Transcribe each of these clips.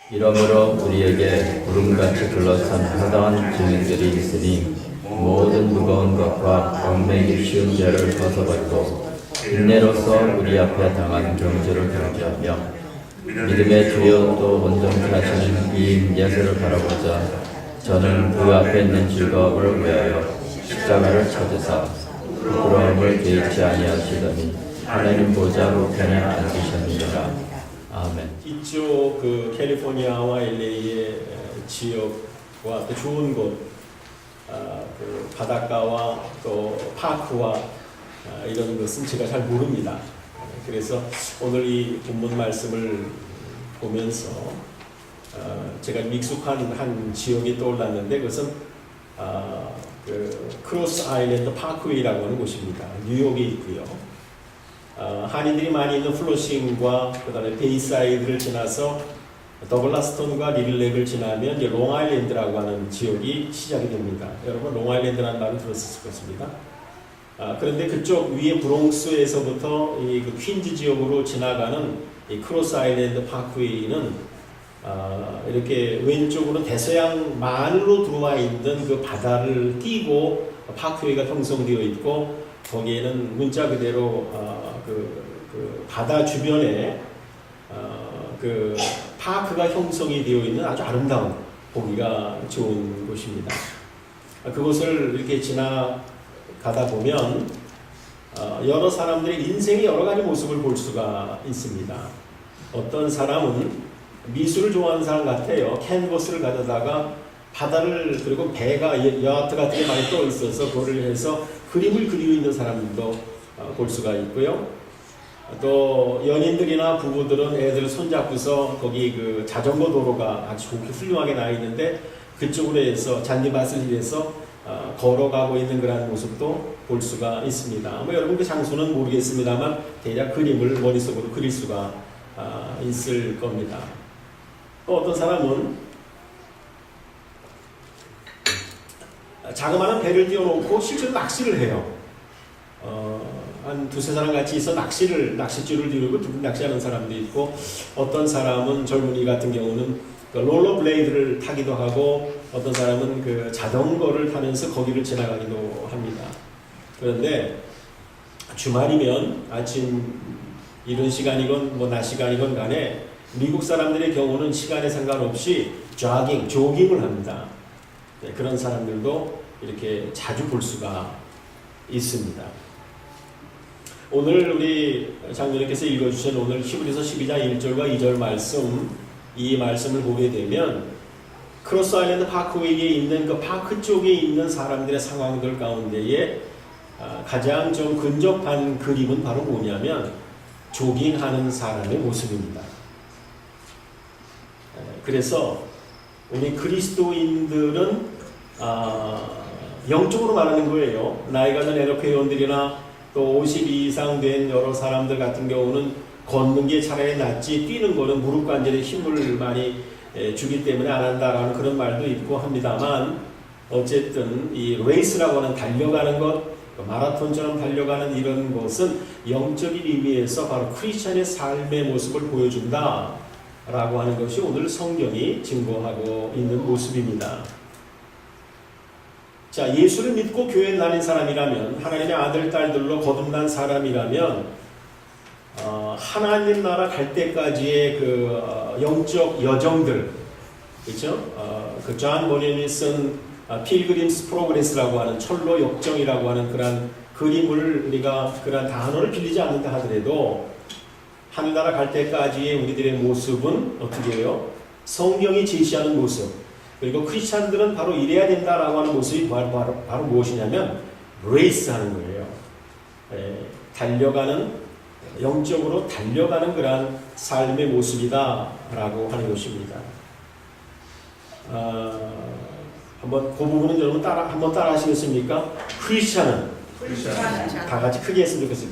이러므로 우리에게 구름같이 둘러싼 허다한 증인들이 있으니 모든 무거운 것과 얽매기 쉬운 죄를 벗어버리고 인내로서 우리 앞에 당한 경주를 경주하며 믿음의 주여 또 온전케 하시는 이 예수를 바라보자. 저는 그 앞에 있는 즐거움을 위하여 십자가를 찾으사 부끄러움을 개의치 아니하시더니 하나님 보좌 우편에 앉으셨느니라. 아멘. 이쪽 그 캘리포니아와 LA의 지역과 또 좋은 곳, 그 바닷가와 또 파크와 이런 것은 제가 잘 모릅니다. 그래서 오늘 이 본문 말씀을 보면서 제가 익숙한 한 지역이 떠올랐는데 그것은 그 크로스 아일랜드 파크웨이라고 하는 곳입니다. 뉴욕에 있고요. 한인들이 많이 있는 플로싱과 그다음에 베이사이드를 지나서 더글라스톤과 리들렉을 지나면 이제 롱아일랜드라고 하는 지역이 시작이 됩니다. 여러분 롱아일랜드라는 말을 들었을 것입니다. 그런데 그쪽 위에 브롱스에서부터 이 그 퀸즈 지역으로 지나가는 이 크로스 아일랜드 파크웨이는 이렇게 왼쪽으로 대서양만으로 들어와 있는 그 바다를 띄고 파크웨이가 형성되어 있고 거기에는 문자 그대로 그 바다 주변에 그 파크가 형성이 되어 있는 아주 아름다운 보기가 좋은 곳입니다. 그곳을 이렇게 지나가다 보면 여러 사람들의 인생의 여러 가지 모습을 볼 수가 있습니다. 어떤 사람은 미술을 좋아하는 사람 같아요. 캔버스를 가져다가 바다를 그리고 배가 여하트 같은 게 많이 떠 있어서 그거를 해서 그림을 그리고 있는 사람들도 볼 수가 있고요. 또 연인들이나 부부들은 애들을 손잡고서 거기 그 자전거 도로가 아주 좋게 훌륭하게 나 있는데 그쪽으로 해서 잔디밭을 위해서 걸어가고 있는 그런 모습도 볼 수가 있습니다. 뭐 여러분 그 장소는 모르겠습니다만 대략 그림을 머릿속으로 그릴 수가 있을 겁니다. 또 어떤 사람은 자그마한 배를 띄워놓고 실제로 낚시를 해요. 한 두세 사람 같이 있어 낚싯줄을 들고 낚시하는 사람도 있고 어떤 사람은 젊은이 같은 경우는 그 롤러블레이드를 타기도 하고 어떤 사람은 그 자전거를 타면서 거기를 지나가기도 합니다. 그런데 주말이면 아침 이른 시간이건 뭐 낮 시간이건 간에 미국 사람들의 경우는 시간에 상관없이 조깅을 합니다. 네, 그런 사람들도 이렇게 자주 볼 수가 있습니다. 오늘 우리 장로님께서 읽어주신 오늘 히브리서 12장 1절과 2절 말씀, 이 말씀을 보게 되면 크로스 아일랜드 파크웨이에 있는 그 파크 쪽에 있는 사람들의 상황들 가운데에 가장 좀 근접한 그림은 바로 뭐냐면 조깅하는 사람의 모습입니다. 그래서 우리 그리스도인들은 영적으로 말하는 거예요. 나이가 든 에너크 회원들이나 또 50 이상 된 여러 사람들 같은 경우는 걷는 게 차라리 낫지 뛰는 거는 무릎 관절에 힘을 많이 주기 때문에 안 한다라는 그런 말도 있고 합니다만 어쨌든 이 레이스라고 하는 달려가는 것, 마라톤처럼 달려가는 이런 것은 영적인 의미에서 바로 크리스천의 삶의 모습을 보여준다 라고 하는 것이 오늘 성경이 증거하고 있는 모습입니다. 자, 예수를 믿고 교회에 다닌 사람이라면 하나님의 아들, 딸들로 거듭난 사람이라면 하나님 나라 갈 때까지의 그 영적 여정들, 그렇죠? 그 존 버년이 쓴 필그림스 프로그레스라고 하는 철로 역정이라고 하는 그런 그림을 우리가 그런 단어를 빌리지 않는다 하더라도 하늘나라 갈 때까지의 우리들의 모습은 어떻게 해요? 성경이 제시하는 모습. 그리고 크리스찬들은 바로 이래야 된다라고 하는 모습이 바로 무엇이냐면 레이스 하는 거예요. 달려가는, 영적으로 달려가는 그런 삶의 모습이다라고 하는 것입니다. 한번 그 부분은 여러분 한번 따라 하시겠습니까? 크리스찬은 다 같이 크게 했으면 좋겠어요.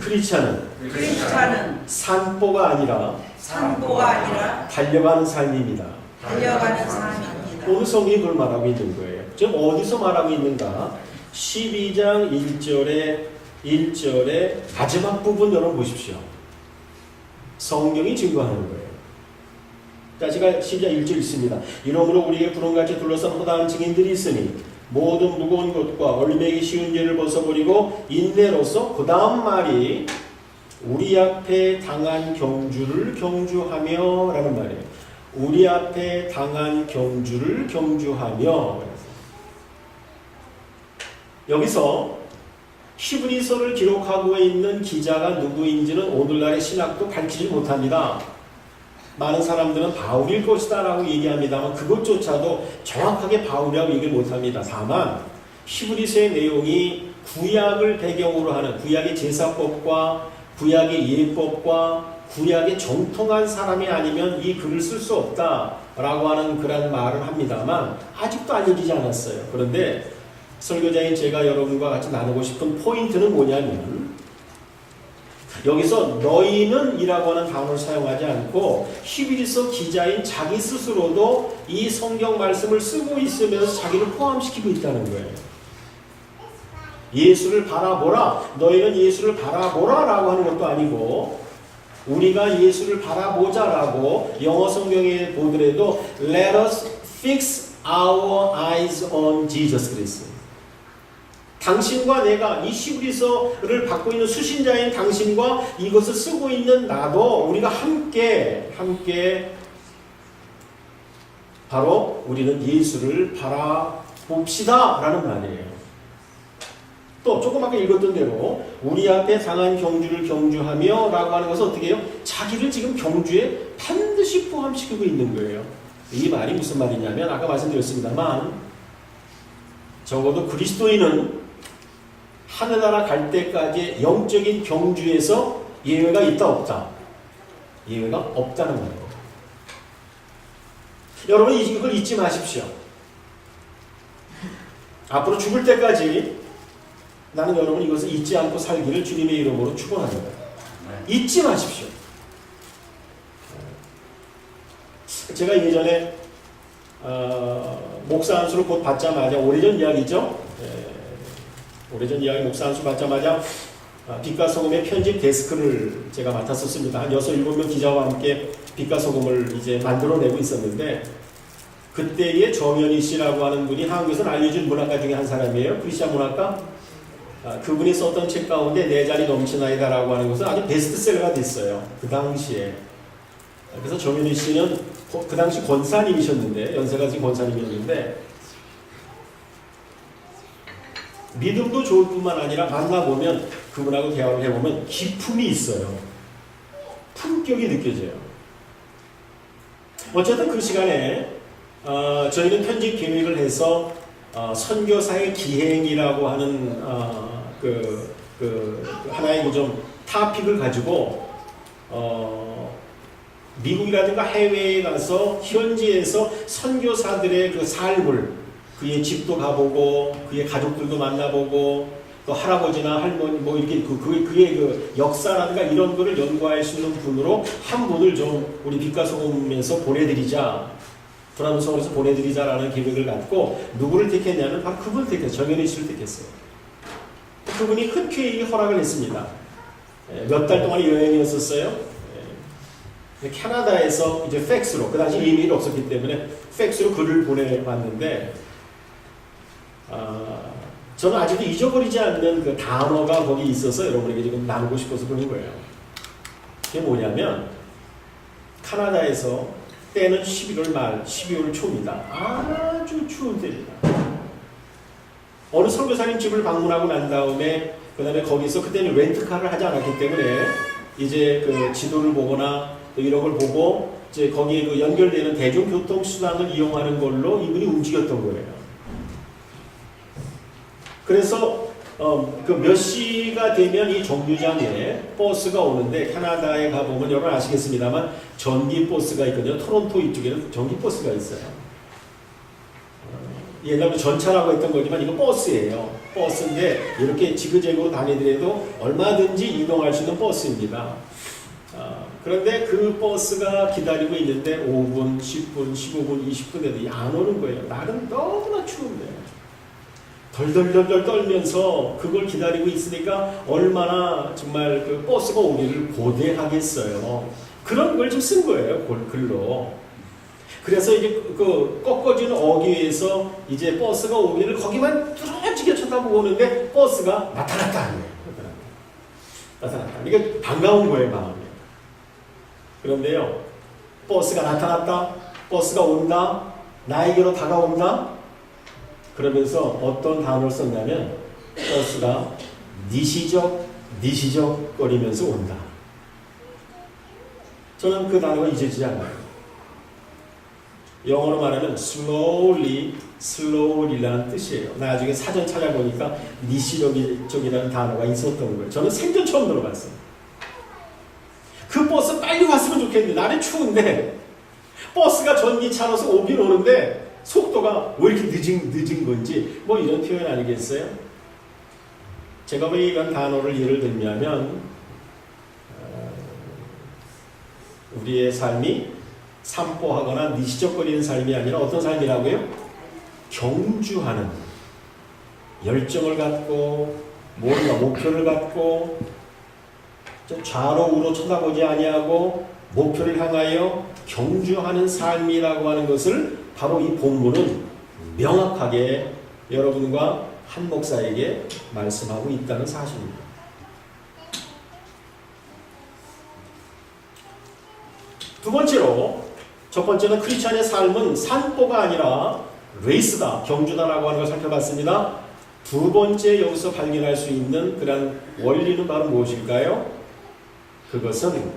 크리스찬은 산보가 아니라 달려가는 삶입니다. 오늘 성경이 그걸 말하고 있는 거예요. 지금 어디서 말하고 있는가? 12장 1절의 마지막 부분 여러분 보십시오. 성경이 증거하는 거예요. 자, 제가 12절 1절 있습니다. 이러므로 우리에게 구름같이 둘러싼 허다한 증인들이 있으니 모든 무거운 것과 얼매기 쉬운 죄를 벗어버리고 인내로서 그 다음 말이 우리 앞에 당한 경주를 경주하며 라는 말이에요. 우리 앞에 당한 경주를 경주하며. 여기서 히브리서를 기록하고 있는 기자가 누구인지는 오늘날의 신학도 밝히지 못합니다. 많은 사람들은 바울일 것이다 라고 얘기합니다만 그것조차도 정확하게 바울이라고 얘기를 못합니다. 다만 히브리서의 내용이 구약을 배경으로 하는 구약의 제사법과 구약의 예법과 구약에 정통한 사람이 아니면 이 글을 쓸 수 없다라고 하는 그런 말을 합니다만 아직도 알려지지 않았어요. 그런데 설교자인 제가 여러분과 같이 나누고 싶은 포인트는 뭐냐면 여기서 너희는 이라고 하는 단어를 사용하지 않고 히브리서 기자인 자기 스스로도 이 성경 말씀을 쓰고 있으면서 자기를 포함시키고 있다는 거예요. 예수를 바라보라. 너희는 예수를 바라보라 라고 하는 것도 아니고 우리가 예수를 바라보자라고 영어 성경에 보더라도 Let us fix our eyes on Jesus Christ. 당신과 내가 이 히브리서를 받고 있는 수신자인 당신과 이것을 쓰고 있는 나도 우리가 함께 바로 우리는 예수를 바라봅시다 라는 말이에요. 또 조금 아까 읽었던 대로 우리 앞에 당한 경주를 경주하며 라고 하는 것은 어떻게 해요? 자기를 지금 경주에 반드시 포함시키고 있는 거예요. 이 말이 무슨 말이냐면 아까 말씀드렸습니다만 적어도 그리스도인은 하늘나라 갈 때까지 영적인 경주에서 예외가 있다 없다? 예외가 없다는 거예요. 여러분 이걸 잊지 마십시오. 앞으로 죽을 때까지 나는 여러분 이것을 잊지 않고 살기를 주님의 이름으로 축원합니다. 잊지 마십시오. 제가 예전에 목사 안수를 곧 받자마자 오래전 이야기죠. 오래전 이야기 목사 안수 받자마자 빛과 소금의 편집 데스크를 제가 맡았었습니다. 한 6, 7명 기자와 함께 빛과 소금을 이제 만들어내고 있었는데 그때의 정현희 씨라고 하는 분이 한국에서는 알려진 문학가 중에 한 사람이에요. 크리스찬 문학가. 그분이 썼던 책 가운데 내 자리 넘치나이다 라고 하는 것은 아주 베스트셀러가 됐어요. 그 당시에. 그래서 정현희 씨는 그 당시 권사님이셨는데 연세가 지금 권사님이었는데 믿음도 좋을 뿐만 아니라 만나보면 그분하고 대화를 해보면 기품이 있어요. 품격이 느껴져요. 어쨌든 그 시간에 저희는 편집 계획을 해서 선교사의 기행이라고 하는 하나의 좀 타픽을 가지고 미국이라든가 해외에 가서 현지에서 선교사들의 그 삶을 그의 집도 가보고 그의 가족들도 만나보고 또 할아버지나 할머니 뭐 이렇게 그의 그 역사라든가 이런 거를 연구할 수 있는 분으로 한 분을 좀 우리 빛과 소금에서 보내드리자, 브라운성에서 보내드리자라는 계획을 갖고 누구를 택했냐면 바로 그분을 택했어요. 정현희 씨를 택했어요. 그분이 흔쾌히 허락을 했습니다. 몇 달 동안 여행이었었어요. 캐나다에서 이제 팩스로, 그 당시 이메일이 없었기 때문에 팩스로 글을 보내봤는데 저는 아직도 잊어버리지 않는 그 단어가 거기 있어서 여러분에게 지금 나누고 싶어서 그런 거예요. 그게 뭐냐면 캐나다에서 때는 11월 말, 12월 초입니다. 아주 추운 때입니다. 어느 선교사님 집을 방문하고 난 다음에 그 다음에 거기서 그때는 렌트카를 하지 않았기 때문에 이제 그 지도를 보거나 또 이런 걸 보고 이제 거기에 그 연결되는 대중교통 수단을 이용하는 걸로 이분이 움직였던 거예요. 그래서 그 몇 시가 되면 이 정류장에 버스가 오는데 캐나다에 가보면 여러분 아시겠습니다만 전기 버스가 있거든요. 토론토 이쪽에는 전기 버스가 있어요. 옛날에 전차라고 했던 거지만 이거 버스예요. 버스인데 이렇게 지그재그로 다니더라도 얼마든지 이동할 수 있는 버스입니다. 그런데 그 버스가 기다리고 있는데 5분, 10분, 15분, 20분에도 안 오는 거예요. 날은 너무나 추운데 덜덜덜덜 떨면서 그걸 기다리고 있으니까 얼마나 정말 그 버스가 오기를 고대하겠어요. 그런 걸 좀 쓴 거예요. 글로. 그래서 이제 그 꺾어진 어귀에서 이제 버스가 오기를 거기만 뚫어지게 쳐다보고 오는데 버스가 나타났다 하는 거예요. 나타났다. 이게 반가운 거예요, 마음이. 그런데요, 버스가 나타났다, 버스가 온다, 나에게로 다가온다. 그러면서 어떤 단어를 썼냐면 버스가 니시적 거리면서 온다. 저는 그 단어가 잊어지지 않아요. 영어로 말하면 slowly라는 뜻이에요. 나중에 사전 찾아보니까 니시적이라는 단어가 있었던 거예요. 저는 생전 처음 들어봤어요. 그 버스 빨리 왔으면 좋겠는데 날이 추운데 버스가 전기차로서 오긴 오는데 속도가 왜 이렇게 늦은 건지 뭐 이런 표현 아니겠어요? 제가 왜 이런 단어를 예를 들냐면 우리의 삶이 산보하거나 니시적거리는 삶이 아니라 어떤 삶이라고요? 경주하는, 열정을 갖고 뭔가 목표를 갖고 좌로 우로 쳐다보지 아니하고 목표를 향하여 경주하는 삶이라고 하는 것을 바로 이 본문은 명확하게 여러분과 한 목사에게 말씀하고 있다는 사실입니다. 두 번째로, 첫 번째는 크리스찬의 삶은 산보가 아니라 레이스다, 경주다라고 하는 걸 살펴봤습니다. 두 번째 여기서 발견할 수 있는 그런 원리는 바로 무엇일까요? 그것은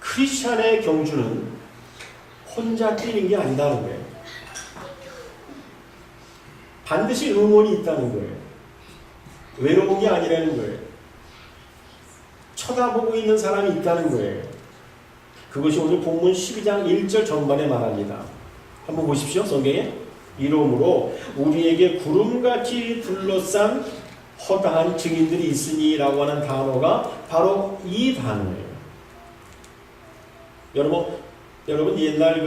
크리스찬의 경주는 혼자 뛰는 게 아니다는 거예요. 반드시 응원이 있다는 거예요. 외로운 게 아니라는 거예요. 쳐다보고 있는 사람이 있다는 거예요. 그것이 오늘 본문 12장 1절 전반에 말합니다. 한번 보십시오. 성경에. 이러므로 우리에게 구름같이 둘러싼 허다한 증인들이 있으니 라고 하는 단어가 바로 이 단어예요. 여러분 옛날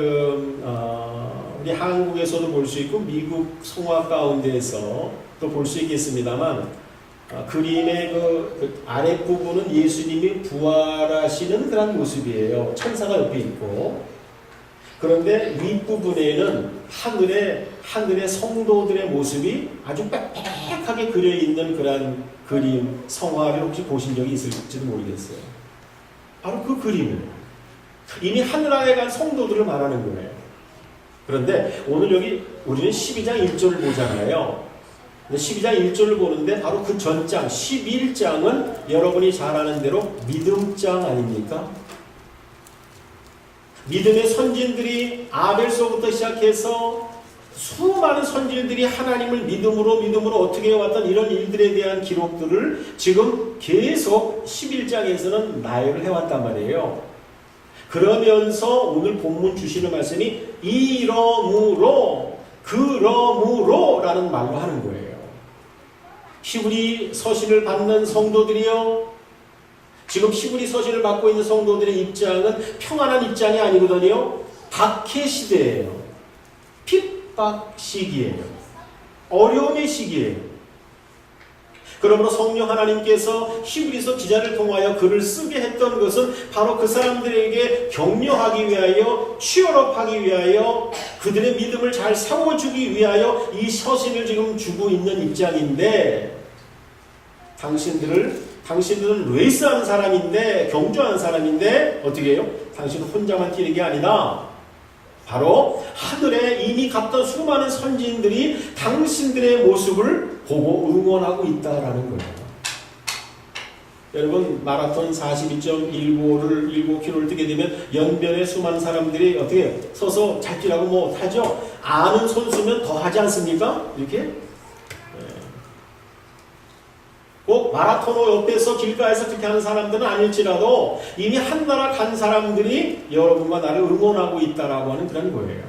우리 한국에서도 볼 수 있고 미국 성화 가운데에서 또 볼 수 있겠습니다만 그림의 그 아랫부분은 예수님이 부활하시는 그런 모습이에요. 천사가 옆에 있고. 그런데 윗부분에는 하늘의 성도들의 모습이 아주 빽빽하게 그려있는 그런 그림, 성화를 혹시 보신 적이 있을지도 모르겠어요. 바로 그 그림을. 이미 하늘나라에 간 성도들을 말하는 거예요. 그런데 오늘 여기 우리는 12장 1절을 보잖아요. 12장 1절을 보는데 바로 그 전장 11장은 여러분이 잘 아는 대로 믿음장 아닙니까? 믿음의 선진들이 아벨서부터 시작해서 수많은 선진들이 하나님을 믿음으로 어떻게 해왔던 이런 일들에 대한 기록들을 지금 계속 11장에서는 나열을 해왔단 말이에요. 그러면서 오늘 본문 주시는 말씀이 이러므로 그러므로 라는 말로 하는 거예요. 히브리 서신을 받는 성도들이요, 지금 히브리 서신을 받고 있는 성도들의 입장은 평안한 입장이 아니거든요. 박해 시대예요. 핍박 시기예요. 어려움의 시기예요. 그러므로 성령 하나님께서 히브리서 기자를 통하여 글을 쓰게 했던 것은 바로 그 사람들에게 격려하기 위하여, 취업하기 위하여, 그들의 믿음을 잘 세워주기 위하여 이 서신을 지금 주고 있는 입장인데, 당신들은 레이스하는 사람인데, 경주하는 사람인데 어떻게 해요? 당신은 혼자만 뛰는 게 아니다. 바로 하늘에 이미 갔던 수많은 선지인들이 당신들의 모습을 보고 응원하고 있다라는 거예요. 여러분, 마라톤 42.15km를 뛰게 되면 연변에 수많은 사람들이 어떻게 서서 잘 뛰라고 뭐 하죠? 아는 선수면 더 하지 않습니까? 이렇게? 꼭 마라토너 옆에서 길가에서 그렇게 하는 사람들은 아닐지라도 이미 한 나라 간 사람들이 여러분과 나를 응원하고 있다라고 하는 그런 거예요.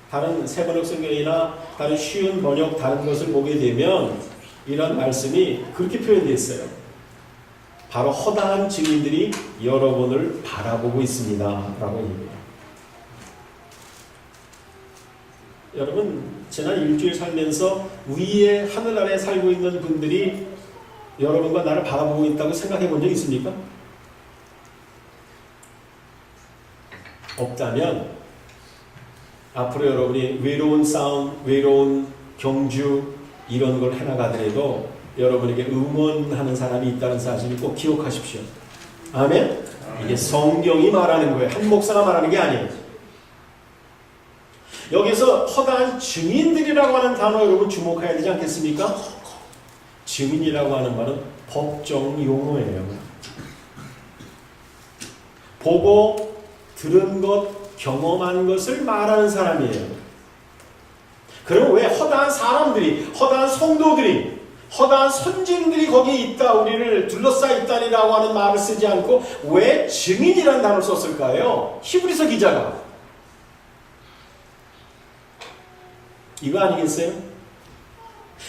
다른 세번역 성경이나 다른 쉬운 번역 다른 것을 보게 되면 이런 말씀이 그렇게 표현되어 있어요. 바로 허다한 증인들이 여러분을 바라보고 있습니다 라고 얘기해요. 여러분, 지난 일주일 살면서 위에 하늘나라에 살고 있는 분들이 여러분과 나를 바라보고 있다고 생각해 본 적 있습니까? 없다면 앞으로 여러분이 외로운 싸움, 외로운 경주 이런 걸 해나가더라도 여러분에게 응원하는 사람이 있다는 사실을 꼭 기억하십시오. 아멘? 이게 성경이 말하는 거예요. 한 목사가 말하는 게 아니에요. 여기서 허다한 증인들이라고 하는 단어 여러분 주목해야 되지 않겠습니까? 증인이라고 하는 말은 법정 용어예요. 보고 들은 것, 경험한 것을 말하는 사람이에요. 그럼 왜 허다한 사람들이, 허다한 성도들이, 허다한 선진들이 거기에 있다, 우리를 둘러싸여 있다니라고 하는 말을 쓰지 않고 왜 증인이라는 단어를 썼을까요? 히브리서 기자가. 이거 아니겠어요?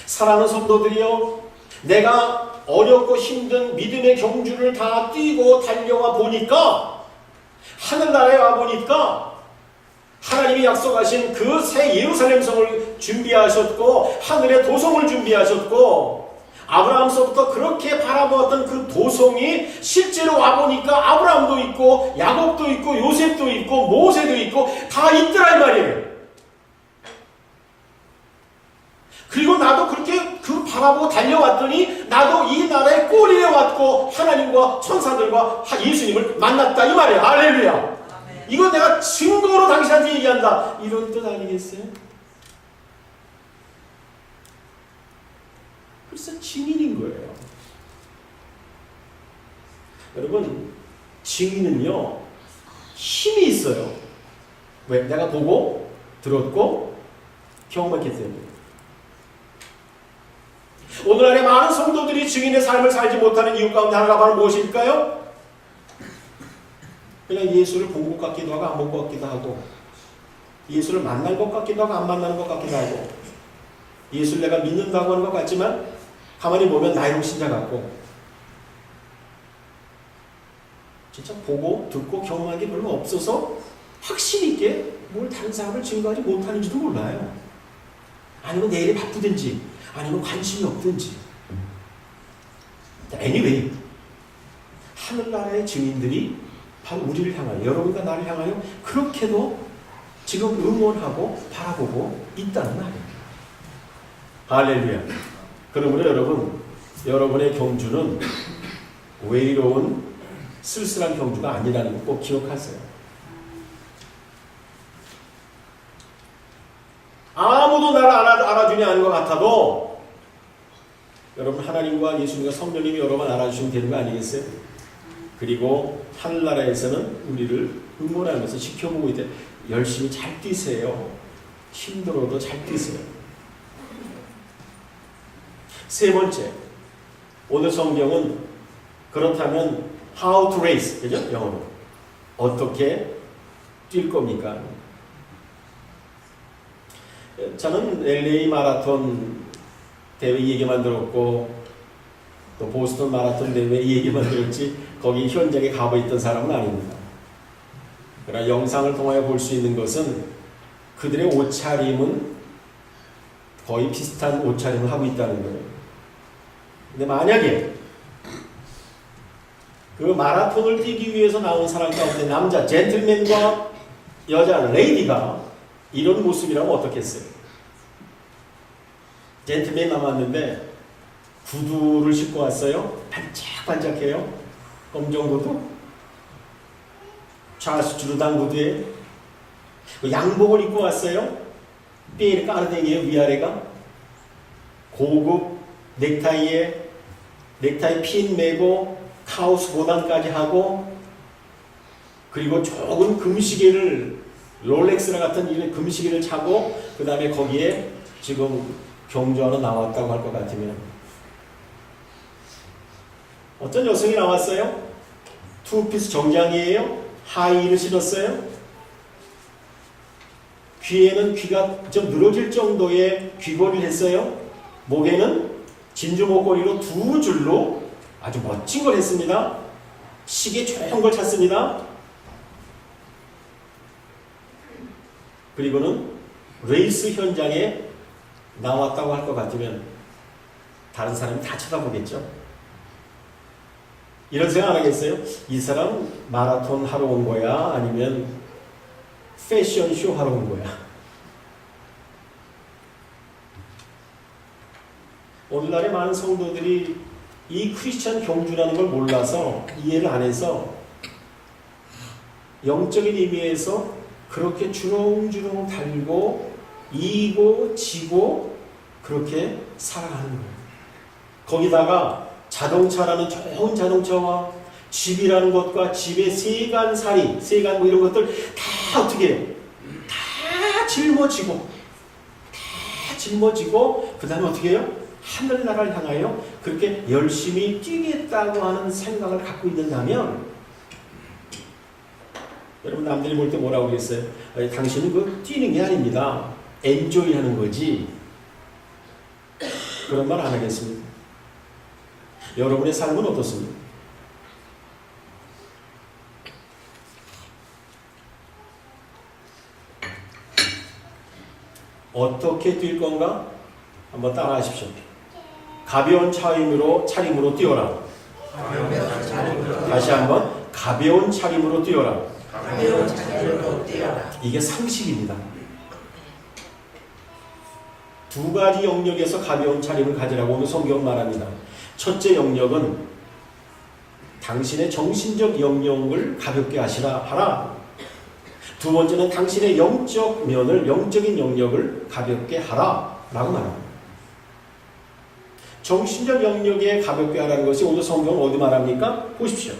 사랑하는 성도들이요, 내가 어렵고 힘든 믿음의 경주를 다 뛰고 달려와 보니까, 하늘나라에 와 보니까 하나님이 약속하신 그 새 예루살렘 성을 준비하셨고 하늘의 도성을 준비하셨고 아브라함서부터 그렇게 바라보았던 그 도성이 실제로 와보니까 아브라함도 있고 야곱도 있고 요셉도 있고 모세도 있고 다 있더란 말이에요. 그리고 나도 그렇게 그 바라보고 달려왔더니 나도 이 나라의 꼬리에 왔고 하나님과 천사들과 예수님을 만났다 이 말이에요. 할렐루야. 이거 내가 증거로 당신한테 얘기한다. 이런 뜻 아니겠어요? 글쎄 증인인 거예요. 여러분, 증인은요 힘이 있어요. 왜? 내가 보고 들었고 경험했기 때문에. 오늘날에 많은 성도들이 증인의 삶을 살지 못하는 이유 가운데 하나가 바로 무엇일까요? 그냥 예수를 본 것 같기도 하고 안 본 것 같기도 하고, 예수를 만난 것 같기도 하고 안 만나는 것 같기도 하고, 예수를 내가 믿는다고 하는 것 같지만 가만히 보면 나이로 신자 같고, 진짜 보고 듣고 경험한 게 별로 없어서 확신 있게 뭘 다른 사람을 증거하지 못하는지도 몰라요. 아니면 내일이 바쁘든지 아니면 관심이 없든지. anyway, 하늘나라의 증인들이 바로 우리를 향하여, 여러분과 나를 향하여 그렇게도 지금 응원하고 바라보고 있다는 말이에요. 할렐루야. 그러므로 여러분, 여러분의 경주는 외로운 쓸쓸한 경주가 아니라는 거 꼭 기억하세요. 아무도 나를 알아주지 않은 것 같아도 여러분 하나님과 예수님과 성령님이 여러분 알아주시면 되는 거 아니겠어요? 그리고 하늘나라에서는 우리를 응원하면서 지켜보고 있대. 열심히 잘 뛰세요. 힘들어도 잘 뛰세요. 세 번째, 오늘 성경은 그렇다면 how to race, 그죠? 영어로 어떻게 뛸 겁니까? 저는 LA 마라톤 대회 얘기만 들었고 또 보스턴 마라톤 대회 얘기만 들었지 거기 현장에 가보있던 사람은 아닙니다. 그러나 영상을 통하여 볼 수 있는 것은 그들의 옷차림은 거의 비슷한 옷차림을 하고 있다는 거예요. 근데 만약에 그 마라톤을 뛰기 위해서 나온 사람 가운데 남자 젠틀맨과 여자 레이디가 이런 모습이라면 어떻겠어요? 젠틀맨 남았는데 구두를 신고 왔어요. 반짝반짝해요. 검정 구두. 찰스 주르단 구두에 양복을 입고 왔어요. 삐에 까르댕이에요. 위아래가. 고급 넥타이에 넥타이 핀 매고 카우스 보단까지 하고, 그리고 조금 금시계를 롤렉스나 같은 이런 금시계를 차고 그 다음에 거기에 지금 경주하러 나왔다고 할 것 같으면 어떤 여성이 나왔어요? 투피스 정장이에요. 하이힐을 신었어요. 귀에는 귀가 좀 늘어질 정도의 귀걸이를 했어요. 목에는 진주 목걸이로 두 줄로 아주 멋진 걸 했습니다. 시계 좋은 걸 찼습니다. 그리고는 레이스 현장에 나왔다고 할 것 같으면 다른 사람이 다 쳐다보겠죠. 이런 생각 안 하겠어요? 이 사람 마라톤 하러 온 거야? 아니면 패션쇼 하러 온 거야? 오늘날의 많은 성도들이 이 크리스천 경주라는 걸 몰라서 이해를 안 해서 영적인 의미에서 그렇게 주렁주렁 달고 이고 지고 그렇게 살아가는 거예요. 거기다가 자동차라는 좋은 자동차와 집이라는 것과 집의 세간살이, 세간 뭐 이런 것들 다 어떻게 해요? 다 짊어지고 그 다음에 어떻게 해요? 하늘나라를 향하여 그렇게 열심히 뛰겠다고 하는 생각을 갖고 있는다면 여러분 남들이 볼 때 뭐라고 그랬어요? 당신은 그 뛰는 게 아닙니다. 엔조이 하는 거지. 그런 말 안 하겠습니다. 여러분의 삶은 어떻습니까? 어떻게 뛸 건가? 한번 따라 하십시오. 가벼운 차림으로 뛰어라. 다시 한번 가벼운 차림으로 뛰어라. 이게 상식입니다. 두 가지 영역에서 가벼운 차림을 가지라고 오늘 성경은 말합니다. 첫째 영역은 당신의 정신적 영역을 가볍게 하라. 두 번째는 당신의 영적인 영역을 가볍게 하라 라고 말합니다. 정신적 영역에 가볍게 하라는 것이 오늘 성경은 어디 말합니까? 보십시오.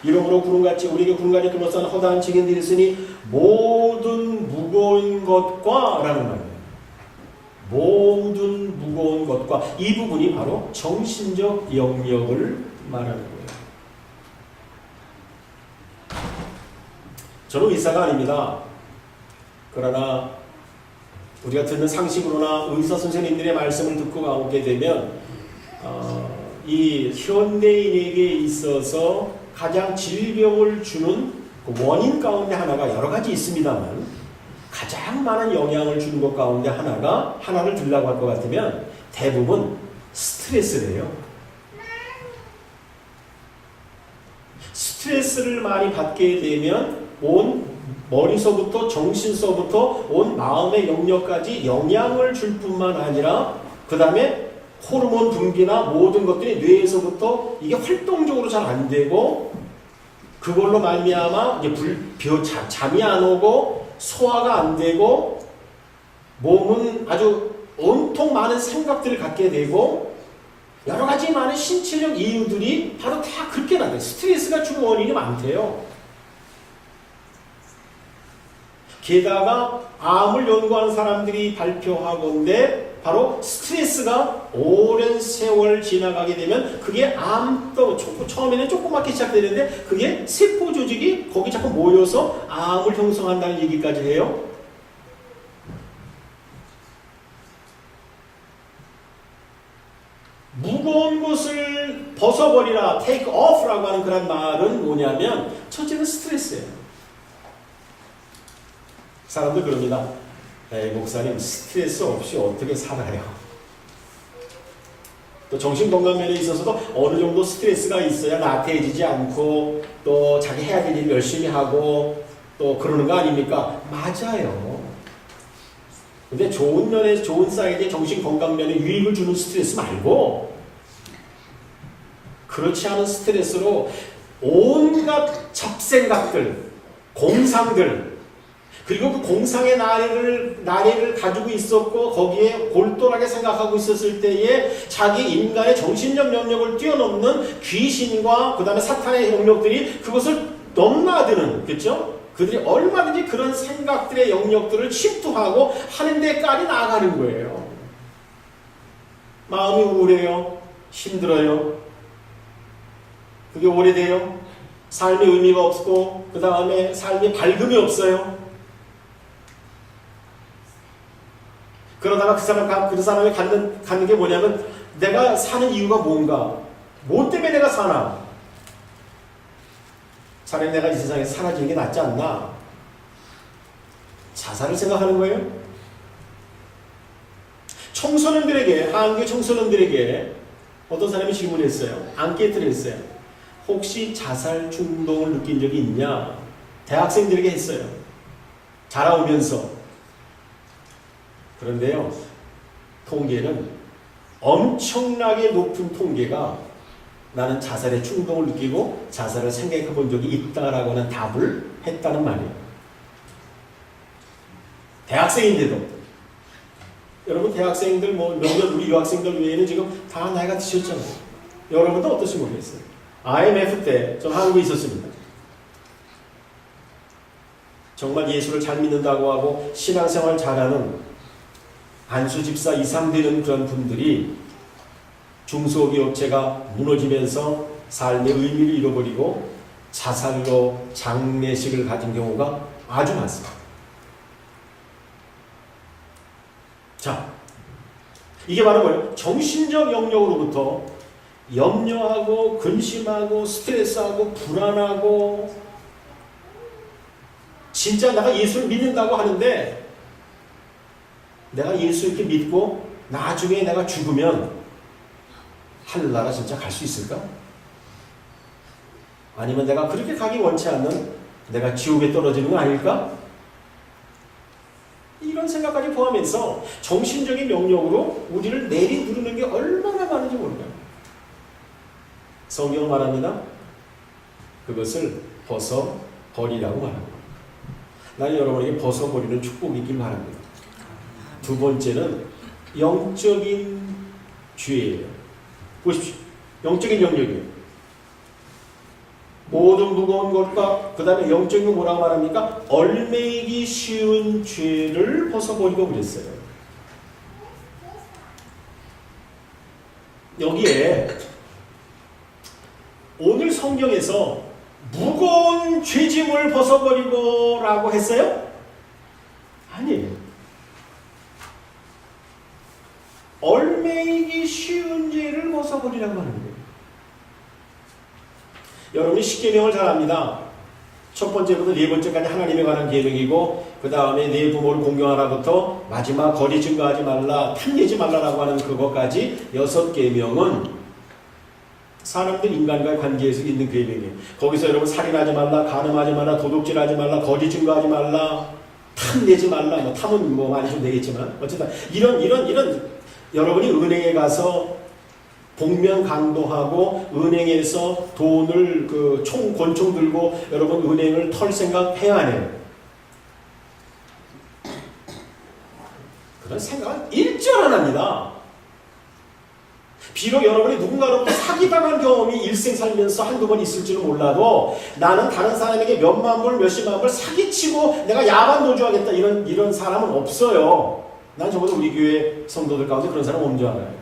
이러므로 구름같이 우리에게 구름같이 둘러싼 허다한 증인들이 있으니 모든 무거운 것과 라는 말이에요. 모든 무거운 것과 이 부분이 바로 정신적 영역을 말하는 거예요. 저는 의사가 아닙니다. 그러나 우리가 듣는 상식으로나 의사 선생님들의 말씀을 듣고 나오게 되면 이 현대인에게 있어서 가장 질병을 주는 그 원인 가운데 하나가 여러 가지 있습니다만 가장 많은 영향을 주는 것 가운데 하나를 들라고 할 것 같으면 대부분 스트레스래요. 스트레스를 많이 받게 되면 온 머리서부터 정신서부터 온 마음의 영역까지 영향을 줄 뿐만 아니라 그 다음에 호르몬 분비나 모든 것들이 뇌에서부터 이게 활동적으로 잘 안 되고 그걸로 말미암아 잠이 안 오고 소화가 안 되고 몸은 아주 온통 많은 생각들을 갖게 되고 여러 가지 많은 신체적 이유들이 바로 다 그렇게 나요. 스트레스가 주로 원인이 많대요. 게다가 암을 연구한 사람들이 발표하건대 바로 스트레스가 오랜 세월 지나가게 되면 그게 암도 처음에는 조그맣게 시작되는데 그게 세포 조직이 거기 자꾸 모여서 암을 형성한다는 얘기까지 해요. 무거운 것을 벗어버리라, take off라고 하는 그런 말은 뭐냐면 첫째는 스트레스예요. 사람들 그럽니다. 목사님 스트레스 없이 어떻게 살아요? 또 정신건강 면에 있어서도 어느 정도 스트레스가 있어야 나태해지지 않고 또 자기 해야 될 일 열심히 하고 또 그러는 거 아닙니까? 맞아요. 근데 좋은 면에 좋은 사이드에 정신건강 면에 유익을 주는 스트레스 말고 그렇지 않은 스트레스로 온갖 잡생각들, 공상들 그리고 그 공상의 나래를 가지고 있었고 거기에 골똘하게 생각하고 있었을 때에 자기 인간의 정신적 영역을 뛰어넘는 귀신과 그 다음에 사탄의 영역들이 그것을 넘나드는, 그렇죠? 그들이 얼마든지 그런 생각들의 영역들을 침투하고 하는 데까지 나아가는 거예요. 마음이 우울해요. 힘들어요. 그게 오래돼요. 삶의 의미가 없고 그 다음에 삶의 밝음이 없어요. 그러다가 그 사람이 갖는 게 뭐냐면 내가 사는 이유가 뭔가? 뭐 때문에 내가 사나? 차라리 내가 이 세상에서 사라지는 게 낫지 않나? 자살을 생각하는 거예요. 한국 청소년들에게 어떤 사람이 질문했어요. 앙케이트를 했어요. 혹시 자살 충동을 느낀 적이 있냐? 대학생들에게 했어요. 자라오면서. 그런데요, 통계는 엄청나게 높은 통계가 나는 자살의 충동을 느끼고 자살을 생각해 본 적이 있다라고 하는 답을 했다는 말이에요. 대학생인데도. 여러분 대학생들 몇몇 우리 유학생들 외에는 지금 다 나이가 드셨잖아요. 여러분도 어떠신지 모르겠어요. IMF 때 전 한국에 있었습니다. 정말 예수를 잘 믿는다고 하고 신앙생활 잘하는 안수 집사 이상 되는 그런 분들이 중소기업체가 무너지면서 삶의 의미를 잃어버리고 자살로 장례식을 가진 경우가 아주 많습니다. 자, 이게 바로 뭐예요? 정신적 영역으로부터 염려하고 근심하고 스트레스하고 불안하고 진짜 내가 예수를 믿는다고 하는데 내가 예수 이렇게 믿고 나중에 내가 죽으면 하늘나라 진짜 갈 수 있을까? 아니면 내가 그렇게 가기 원치 않는 내가 지옥에 떨어지는 거 아닐까? 이런 생각까지 포함해서 정신적인 영역으로 우리를 내리누르는 게 얼마나 많은지 모르겠어요. 성경은 말합니다. 그것을 벗어버리라고 말합니다. 나는 여러분에게 벗어버리는 축복이 있길 바랍니다. 두 번째는 영적인 죄예요. 보십시오. 영적인 영역이에요. 모든 무거운 것과 그 다음에 영적인 건 뭐라고 말합니까? 얼매이기 쉬운 죄를 벗어버리고 그랬어요. 여기에 오늘 성경에서 무거운 죄짐을 벗어버리고 라고 했어요? 아니에요. 얼매이기 쉬운 죄를 벗어버리라고 하는 거예요. 여러분이 십계명을 잘 압니다. 첫 번째부터 네 번째까지 하나님에 관한 계명이고 그 다음에 네 부모를 공경하라부터 마지막 거짓 증거하지 말라, 탐내지 말라라고 하는 그것까지 6계명은 사람들 인간과의 관계에서 있는 계명이에요. 거기서 여러분 살인하지 말라, 간음하지 말라, 도둑질하지 말라, 거짓 증거하지 말라, 탐내지 말라. 뭐 탐은 뭐 많이 좀 되겠지만 어쨌든 이런 여러분이 은행에 가서 복면 강도하고 은행에서 돈을 권총 들고 여러분 은행을 털 생각 해야 해요. 그런 생각은 일절 안 합니다. 비록 여러분이 누군가로부터 사기당한 경험이 일생 살면서 한두 번 있을지는 몰라도 나는 다른 사람에게 몇만 불, 몇십만 불 사기치고 내가 야반 도주하겠다 이런 사람은 없어요. 난 적어도 우리 교회 성도들 가운데 그런 사람 없는 줄 알아요.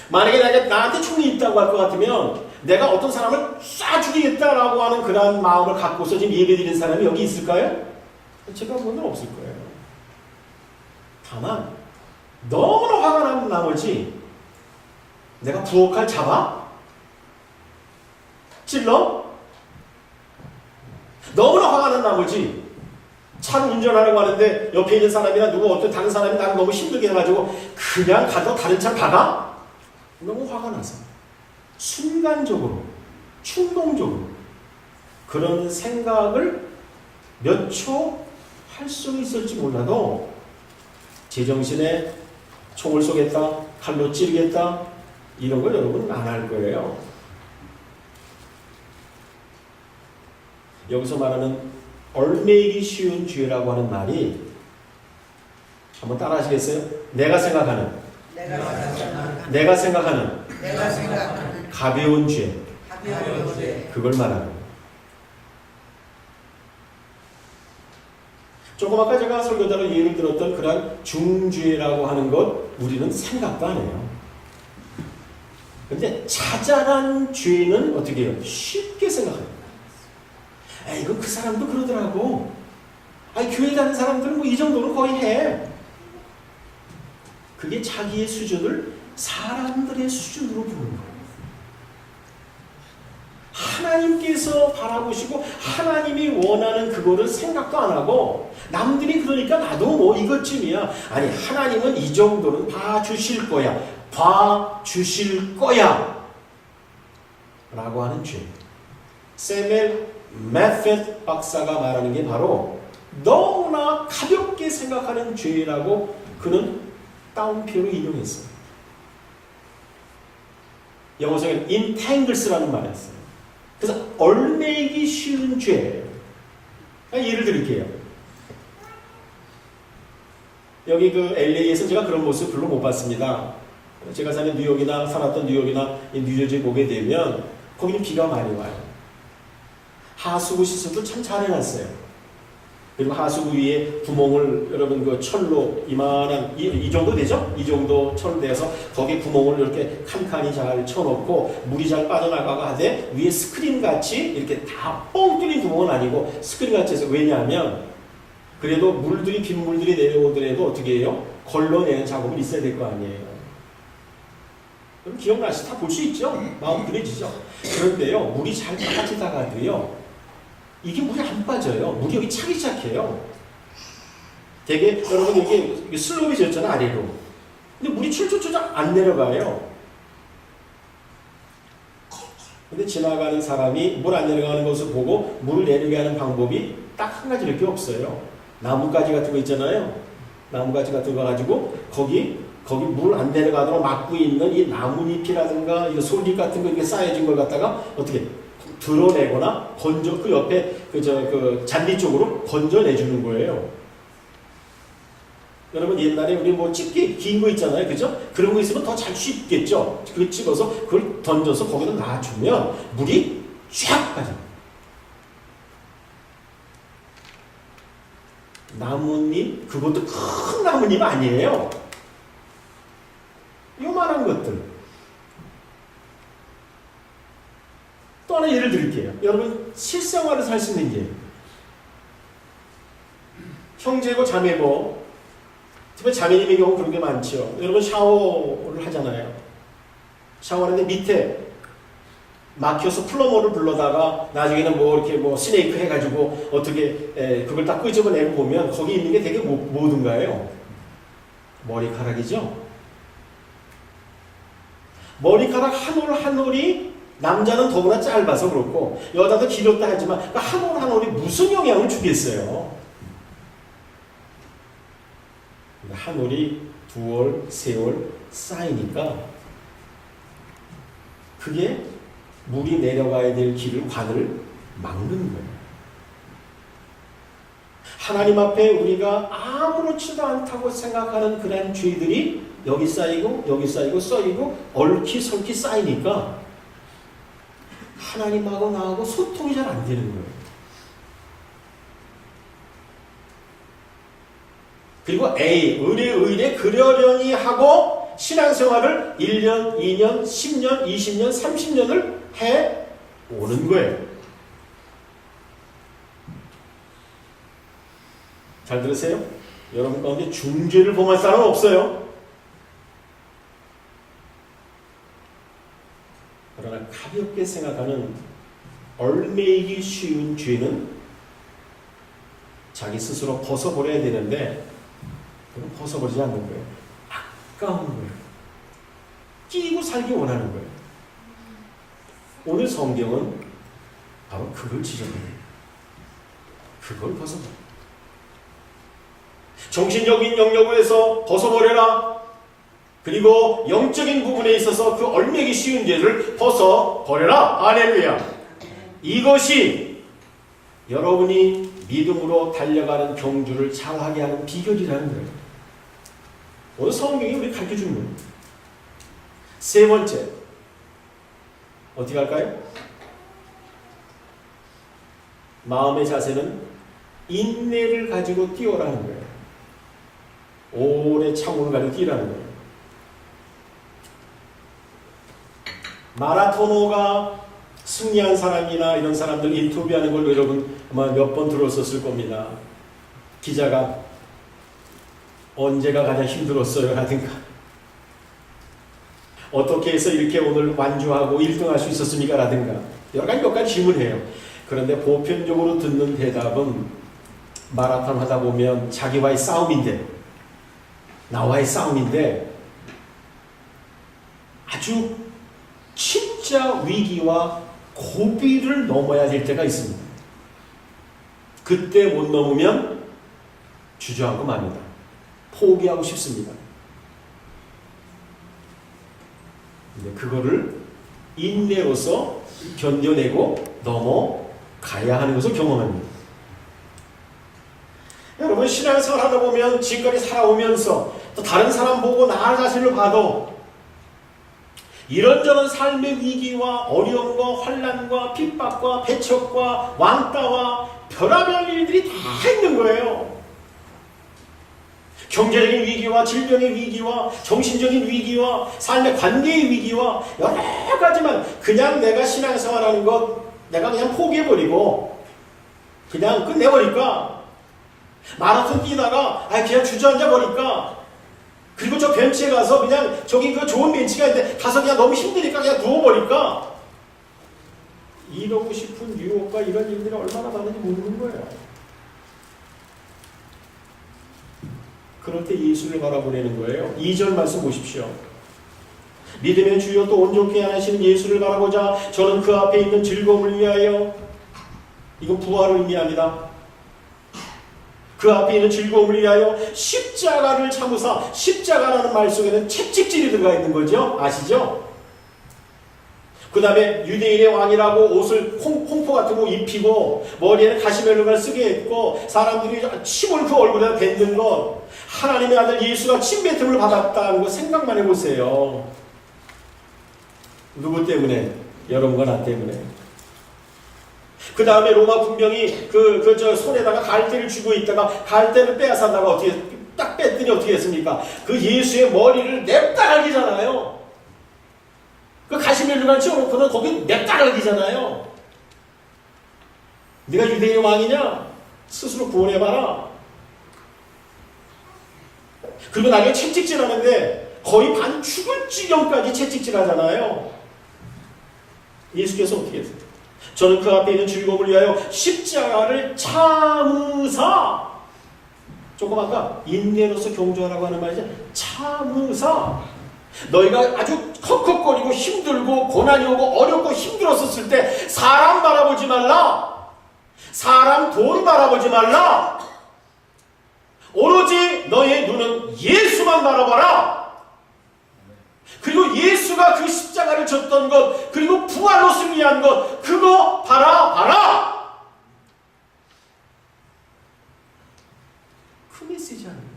만약에 나한테 총이 있다고 할 것 같으면 내가 어떤 사람을 쏴 죽이겠다라고 하는 그런 마음을 갖고서 지금 예배드리는 사람이 여기 있을까요? 제가 보면 없을 거예요. 다만 너무나 화가 난 나머지 내가 부엌칼 잡아? 찔러? 너무나 화가 난 나머지 차를 운전하려고 하는데 옆에 있는 사람이나 누구 어떤 다른 사람이 나를 너무 힘들게 해가지고 그냥 가서 다른 차를 박아? 너무 화가 나서 순간적으로 충동적으로 그런 생각을 몇 초 할 수 있을지 몰라도 제정신에 총을 쏘겠다, 칼로 찌르겠다 이런 걸 여러분은 안 할 거예요. 여기서 말하는 얼매이기 쉬운 죄라고 하는 말이 한번 따라 하시겠어요? 내가 생각하는 가벼운 죄 그걸 말하는 거예요. 조금 아까 제가 설교자로 예를 들었던 그런 중죄라고 하는 것 우리는 생각도 안 해요. 근데 자잘한 죄는 어떻게 해요? 쉽게 생각합니다. 이거 그 사람도 그러더라고. 교회 다니는 사람들은 뭐 이 정도는 거의 해. 그게 자기의 수준을 사람들의 수준으로 보는 거예요. 하나님께서 바라보시고 하나님이 원하는 그거를 생각도 안 하고 남들이 그러니까 나도 뭐 이것쯤이야. 아니 하나님은 이 정도는 봐주실 거야. 봐주실 거야. 라고 하는 죄. 세멜 메펫 박사가 말하는 게 바로 너무나 가볍게 생각하는 죄라고 그는 따옴표로 인용했어요. 영어성에는 entangles라는 말이 있어요. 그래서 얼매기 쉬운 죄예요. 예를 들을게요. 여기 그 LA에서 제가 그런 모습 별로 못 봤습니다. 제가 사는 뉴욕이나 살았던 뉴욕이나 뉴저지 보게 되면 거기는 비가 많이 와요. 하수구 시설도 참 잘 해놨어요. 그리고 하수구 위에 구멍을 여러분 그 철로 이만한 이 정도 되죠? 이 정도 철로 돼서 거기에 구멍을 이렇게 칸칸이 잘 쳐놓고 물이 잘 빠져나가고 하되 위에 스크린 같이 이렇게 다 뻥 뚫린 구멍은 아니고 스크린 같이 해서 왜냐하면 그래도 물들이 빗물들이 내려오더라도 어떻게 해요? 걸러내는 작업이 있어야 될 거 아니에요. 그럼 기억나시죠? 다 볼 수 있죠? 마음 그려지죠? 그런데요 물이 잘 빠지다가도요 이게 물이 안 빠져요. 물이 여기 차기 시작해요. 되게 여러분 여기 슬로비 지었잖아 아래로. 근데 물이 출출출 안 내려가요. 근데 지나가는 사람이 물 안 내려가는 것을 보고 물을 내리게 하는 방법이 딱 한 가지밖에 없어요. 나뭇가지 같은 거 있잖아요. 나뭇가지 같은 거 가지고 거기 물 안 내려가도록 막고 있는 이 나뭇잎이라든가 이 솔잎 같은 거 이렇게 쌓여진 걸 갖다가 어떻게 드러내거나 건져 그 옆에 그 잔디 쪽으로 건져내주는 거예요. 여러분 옛날에 우리 뭐 집게 긴 거 있잖아요, 그죠? 그런 거 있으면 더 잘 수 있겠죠. 그걸 집어서 그걸 던져서 거기다 놔주면 물이 쫙 빠져. 나뭇잎 그것도 큰 나뭇잎 아니에요. 요만한 것들. 또 하나 예를 드릴게요. 여러분 실생활을 살 수 있는 게 형제고 자매고 특히 자매님의 경우 그런 게 많죠. 여러분 샤워를 하잖아요. 샤워하는데 밑에 막혀서 플러머를 불러다가 나중에는 뭐 이렇게 뭐 스네이크 해가지고 어떻게 그걸 딱 끄집어내고 보면 거기 있는 게 되게 뭐든가요? 머리카락이죠. 머리카락 한 올 한 올이 남자는 더구나 짧아서 그렇고 여자도 길었다 하지만 한 올 한 올이 무슨 영향을 주겠어요? 한 올이 두 올, 세 올 쌓이니까 그게 물이 내려가야 될 길을 관을 막는 거예요. 하나님 앞에 우리가 아무렇지도 않다고 생각하는 그런 죄들이 여기 쌓이고 여기 쌓이고 쌓이고 얽히설키 쌓이니까 하나님하고 나하고 소통이 잘 안 되는 거예요. 그리고 의뢰 그러려니 하고 신앙생활을 1년, 2년, 10년, 20년, 30년을 해 오는 거예요. 잘 들으세요? 여러분 가운데 중죄를 범할 사람은 없어요. 그러나 가볍게 생각하는 얼매이기 쉬운 죄는 자기 스스로 벗어버려야 되는데 그건 벗어버리지 않는 거예요. 아까운 거예요. 끼고 살기 원하는 거예요. 오늘 성경은 바로 그걸 지적해요. 그걸 벗어버려. 정신적인 영역에서 벗어버려라. 그리고 영적인 부분에 있어서 그 얼매기 쉬운 죄를 벗어버려라. 할렐루야. 이것이 여러분이 믿음으로 달려가는 경주를 잘하게 하는 비결이라는 거예요. 오늘 성경이 우리 가르쳐주는 거예요. 세 번째, 어떻게 할까요? 마음의 자세는 인내를 가지고 뛰어라는 거예요. 오래 참음을 가지고 뛰라는 거예요. 마라토너가 승리한 사람이나 이런 사람들 인터뷰하는 걸 여러분 아마 몇 번 들었었을 겁니다. 기자가 언제가 가장 힘들었어요? 라든가 어떻게 해서 이렇게 오늘 완주하고 1등 할 수 있었습니까? 라든가 여러 가지 몇 가지 질문해요. 그런데 보편적으로 듣는 대답은 마라톤 하다 보면 자기와의 싸움인데 나와의 싸움인데 아주 진짜 위기와 고비를 넘어야 될 때가 있습니다. 그때 못 넘으면 주저하고 맙니다. 포기하고 싶습니다. 근데 그거를 인내로서 견뎌내고 넘어가야 하는 것을 경험합니다. 여러분, 신앙생활 하다 보면 지금까지 살아오면서 또 다른 사람 보고 나 자신을 봐도 이런저런 삶의 위기와 어려움과 환난과 핍박과 배척과 왕따와 별의별 일들이 다 있는 거예요. 경제적인 위기와 질병의 위기와 정신적인 위기와 삶의 관계의 위기와 여러 가지만 그냥 내가 신앙생활하는 것 내가 그냥 포기해버리고 그냥 끝내버릴까? 마라톤 뛰다가 그냥 주저앉아버릴까? 그리고 저 벤치에 가서 그냥 저기 그 좋은 벤치가 있는데 가서 그냥 너무 힘드니까 그냥 누워버릴까? 이러고 싶은 유혹과 이런 일들이 얼마나 많은지 모르는 거예요. 그럴 때 예수를 바라보내는 거예요. 2절 말씀 보십시오. 믿음의 주여 또 온전케 하시는 예수를 바라보자. 저는 그 앞에 있는 즐거움을 위하여, 이건 부활을 의미합니다. 그 앞에 있는 즐거움을 위하여 십자가를 참으사, 십자가라는 말 속에는 채찍질이 들어가 있는 거죠. 아시죠? 그 다음에 유대인의 왕이라고 옷을 홍포 같은 거 입히고 머리에는 가시멜로를 쓰게 했고 사람들이 침을 그 얼굴에 뱉는 것, 하나님의 아들 예수가 침뱉음을 받았다는 거 생각만 해보세요. 누구 때문에? 여러분과 나 때문에. 그 다음에 로마 군병이 저 손에다가 갈대를 쥐고 있다가 갈대를 빼앗았다가 어떻게 딱 뺐더니 어떻게 했습니까? 그 예수의 머리를 냅다라기잖아요. 그 가시멜로만 치워놓고는 거기 냅다라기잖아요. 네가 유대인의 왕이냐? 스스로 구원해봐라. 그리고 나중에 채찍질하는데 거의 반 죽을 지경까지 채찍질하잖아요. 예수께서 어떻게 했어요? 저는 그 앞에 있는 즐거움을 위하여 십자가를 참으사, 조금 아까 인내로서 경주하라고 하는 말이죠. 참으사. 너희가 아주 컥컥거리고 힘들고 고난이 오고 어렵고 힘들었었을 때 사람 바라보지 말라. 사람 돈 바라보지 말라. 오로지 너의 눈은 예수만 바라봐라. 그리고 예수가 그 십자가를 졌던 것, 그리고 부활로 승리한 것, 그거 바라봐라. 그 메시지 아닙니까?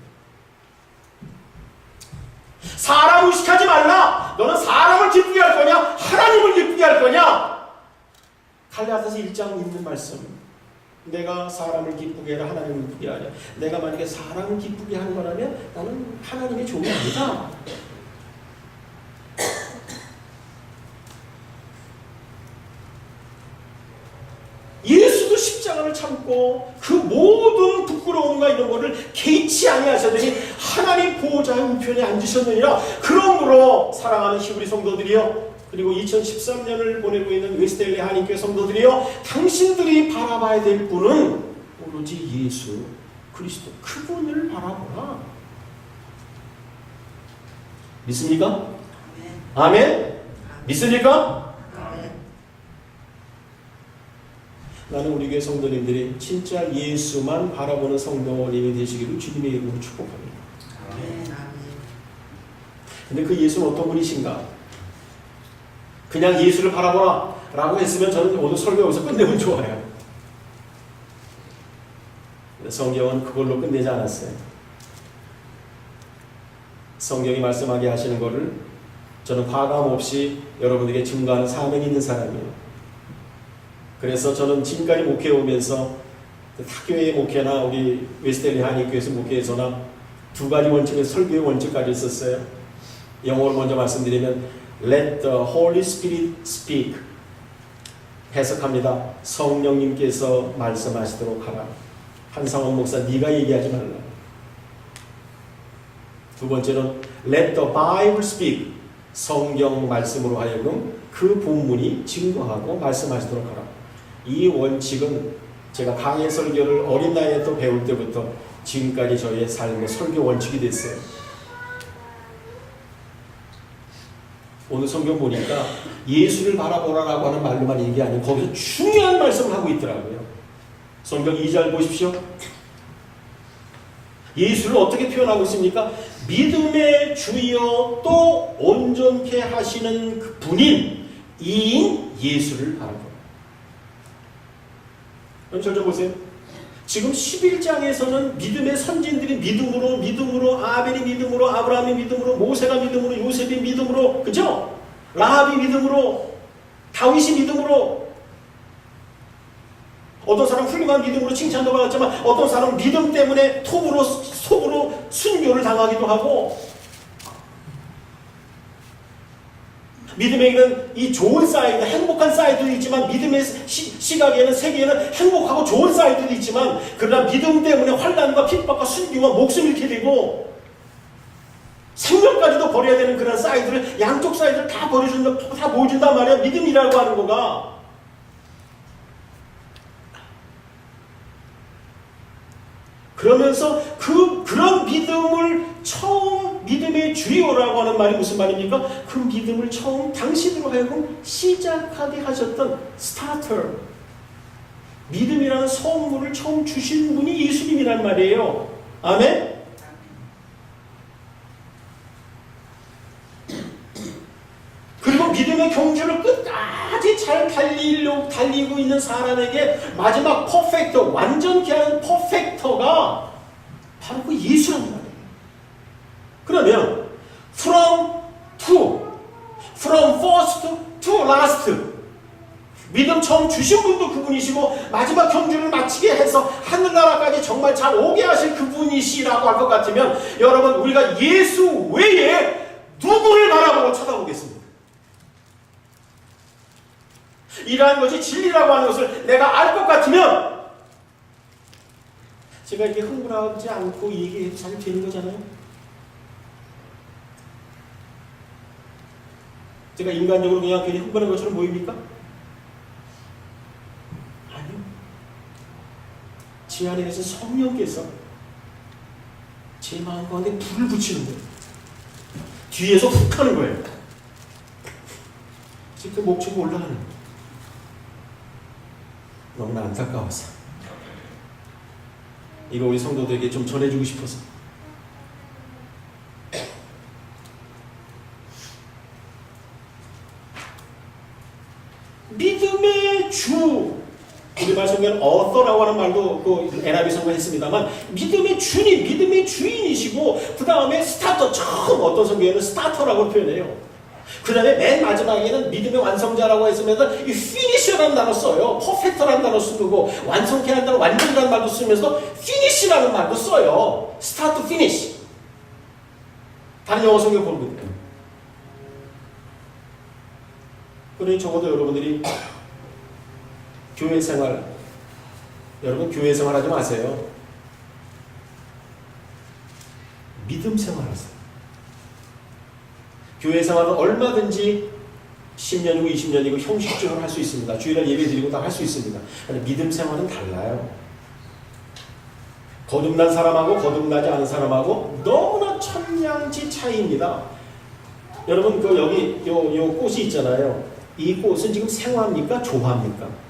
사람 의식하지 말라. 너는 사람을 기쁘게 할 거냐? 하나님을 기쁘게 할 거냐? 갈라디아서 1장 있는 말씀. 내가 사람을 기쁘게 하라, 하나님을 기쁘게 하냐. 내가 만약에 사람을 기쁘게 하는 거라면 나는 하나님의 종이 아니다. 예수도 십자가를 참고 그 모든 부끄러움과 이런 것을 개의치 아니하셨더니 하나님 보호자의 우편에 앉으셨느니라. 그러므로 사랑하는 히브리 성도들이여, 그리고 2013년을 보내고 있는 웨스텔리 한인교회 성도들이여, 당신들이 바라봐야 될 분은 오로지 예수 그리스도, 그분을 바라보라. 믿습니까? 아멘? 믿습니까? 나는 우리 교회 성도님들이 진짜 예수만 바라보는 성도님이 되시기를 주님의 이름으로 축복합니다. 근데 그 예수는 어떤 분이신가? 그냥 예수를 바라보라 라고 했으면 저는 오늘 설교 여기서 끝내면 좋아요. 성경은 그걸로 끝내지 않았어요. 성경이 말씀하게 하시는 것을 저는 과감 없이 여러분에게 증거하는 사명이 있는 사람이에요. 그래서 저는 지금까지 목회해 오면서 타교회 목회나 우리 웨스텔리 한인교회에서 목회에서나 두 가지 원칙에서 설교의 원칙까지 있었어요. 영어로 먼저 말씀드리면 Let the Holy Spirit speak. 해석합니다. 성령님께서 말씀하시도록 하라. 한상원 목사, 네가 얘기하지 말라. 두 번째는 Let the Bible speak. 성경 말씀으로 하여금 그 본문이 증거하고 말씀하시도록 하라. 이 원칙은 제가 강해 설교를 어린 나이에 또 배울 때부터 지금까지 저희의 삶의 설교 원칙이 됐어요. 오늘 성경 보니까 예수를 바라보라라고 하는 말로만 얘기 아니고 거기서 중요한 말씀을 하고 있더라고요. 성경 2절 보십시오. 예수를 어떻게 표현하고 있습니까? 믿음의 주여 또 온전케 하시는 그 분인 이인 예수를 바라보라. 연설 좀 보세요. 지금 11장에서는 믿음의 선진들이 믿음으로 아벨이 믿음으로 아브라함이 믿음으로 모세가 믿음으로 요셉이 믿음으로 그죠? 라합이 믿음으로 다윗이 믿음으로 어떤 사람은 훌륭한 믿음으로 칭찬도 받았지만 어떤 사람은 믿음 때문에 속으로 순교를 당하기도 하고 믿음에는 이 좋은 사이드, 행복한 사이드도 있지만 믿음의 시각에는 세계에는 행복하고 좋은 사이드도 있지만 그러나 믿음 때문에 환난과 핍박과 순교와 목숨 잃게 되고 생명까지도 버려야 되는 그런 사이드를 양쪽 사이드를 다 보여준단 말이야. 믿음이라고 하는 거가. 그러면서 그런 믿음을 처음 믿음의 주요라고 하는 말이 무슨 말입니까? 그 믿음을 처음 당신으로 하여금 시작하게 하셨던 스타터. 믿음이라는 선물을 처음 주신 분이 예수님이란 말이에요. 아멘? 그리고 믿음의 경주를 끝까지 잘 달리고 있는 사람에게 마지막 퍼펙터, 완전케 하는 퍼펙터가 바로 그 예수란 말이에요. 그러면 from first to last 믿음 처음 주신 분도 그분이시고 마지막 경주를 마치게 해서 하늘나라까지 정말 잘 오게 하실 그분이시라고 할 것 같으면 여러분 우리가 예수 외에 누구를 바라보고 쳐다보겠습니까? 이러한 것이 진리라고 하는 것을 내가 알 것 같으면 제가 이게 흥분하지 않고 얘기해도 잘 되는 거잖아요. 제가 인간적으로 그냥 괜히 흥분한 것처럼 보입니까? 아니요. 제 안에 계신 성령께서 제 마음 가운데 불을 붙이는 거예요. 뒤에서 훅 하는 거예요. 지금 그 목축이 올라가는 거예요. 너무나 안타까워서 이거 우리 성도들에게 좀 전해주고 싶어서 믿음의 주 우리말 성경은 author라고 하는 말도 그 NIV 성경에 있습니다만 믿음의 주님, 믿음의 주인이시고 그 다음에 스타터 처음 어떤 성경에는 스타터라고 표현해요. 그 다음에 맨 마지막에는 믿음의 완성자라고 했으면서 이 finisher라는 단어 써요. perfect라는 단어 쓰고 완성케 하는 단어 완전이라는 말도 쓰면서 finish라는 말도 써요. start to finish. 다른 영어 성경 보는 거예요. 그러니 적어도 여러분들이 교회 생활, 여러분 교회 생활 하지 마세요. 믿음 생활 하세요. 교회 생활은 얼마든지 10년이고 20년이고 형식적으로 할 수 있습니다. 주일날 예배 드리고 다 할 수 있습니다. 그런데 믿음 생활은 달라요. 거듭난 사람하고 거듭나지 않은 사람하고 너무나 천냥지 차이입니다. 여러분 그 여기 요 꽃이 있잖아요. 이 꽃은 지금 생화입니까? 조화입니까?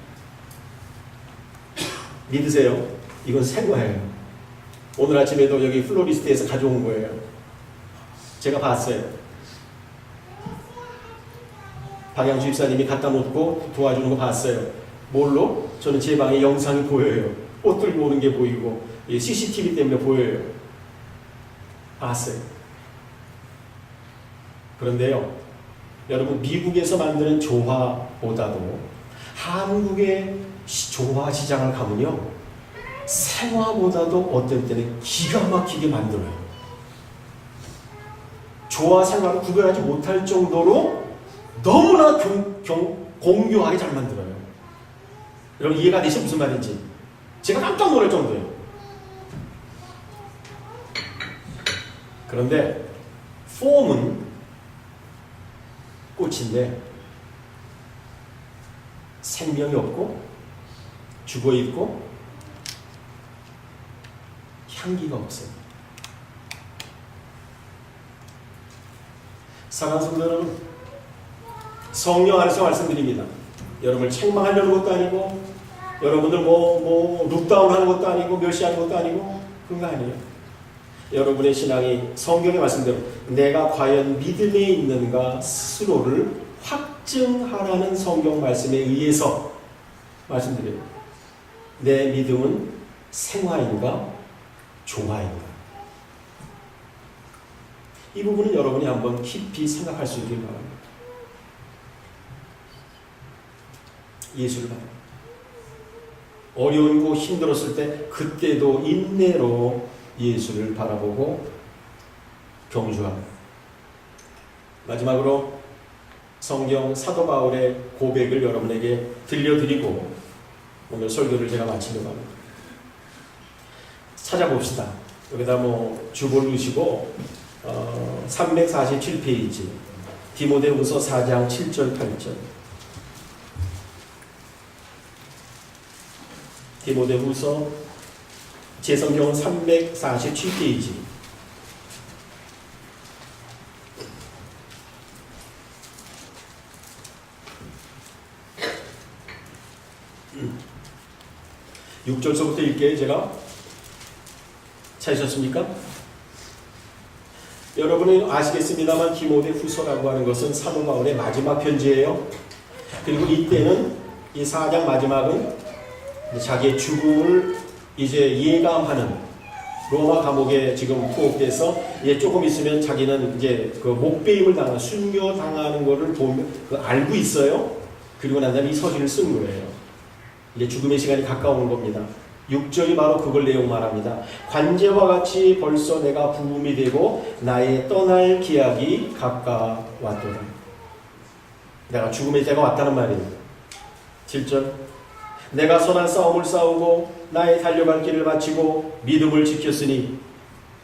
믿으세요. 이건 생화예요. 오늘 아침에도 여기 플로리스트에서 가져온 거예요. 제가 봤어요. 박양주 집사님이 갖다 놓고 도와주는 거 봤어요. 뭘로? 저는 제 방에 영상이 보여요. 꽃 들고 오는 게 보이고 CCTV 때문에 보여요. 봤어요. 그런데요. 여러분 미국에서 만드는 조화보다도 한국의 조화 시장을 가면요. 생화보다도 어떨 때는 기가 막히게 만들어요. 조화 생화를 구별하지 못할 정도로 너무나 공교하게 잘 만들어요. 여러분 이해가 되시죠? 무슨 말인지. 제가 깜짝 놀랄 정도예요. 그런데 폼은 꽃인데 생명이 없고 죽어있고 향기가 없어요. 사랑하는 성도 여러분, 성령 안에서 말씀드립니다. 여러분을 책망하려는 것도 아니고 여러분들 뭐 룩다운 하는 것도 아니고 멸시하는 것도 아니고 그런 거 아니에요. 여러분의 신앙이 성경의 말씀대로 내가 과연 믿음에 있는가 스스로를 확증하라는 성경 말씀에 의해서 말씀드려요. 내 믿음은 생화인가 조화인가? 이 부분은 여러분이 한번 깊이 생각할 수 있길 바랍니다. 예수를 바랍니다. 어려운고 힘들었을 때 그때도 인내로 예수를 바라보고 경주합니다. 마지막으로 성경 사도 바울의 고백을 여러분에게 들려드리고 오늘 설교를 제가 마치려고 합니다. 찾아봅시다. 여기다 주볼 넣으시고 347페이지 디모데후서 4장 7절 8절 디모데후서 제 성경은 347페이지 음. 6절서부터 읽게요. 제가 찾으셨습니까? 여러분은 아시겠습니다만 디모데후서라고 하는 것은 사도 바울의 마지막 편지예요. 그리고 이때는 이 4장 마지막은 자기의 죽음을 이제 예감하는 로마 감옥에 지금 투옥돼서 이제 조금 있으면 자기는 이제 그 목배임을 당하는 순교 당하는 것을 알고 있어요. 그리고 난 다음에 이 서신을 쓴 거예요. 이제 죽음의 시간이 가까운 겁니다. 6절이 바로 그걸 내용 말합니다. 관제와 같이 벌써 내가 부음이 되고 나의 떠날 기약이 가까웠도다. 내가 죽음의 때가 왔다는 말이에요. 7절 내가 선한 싸움을 싸우고 나의 달려갈 길을 마치고 믿음을 지켰으니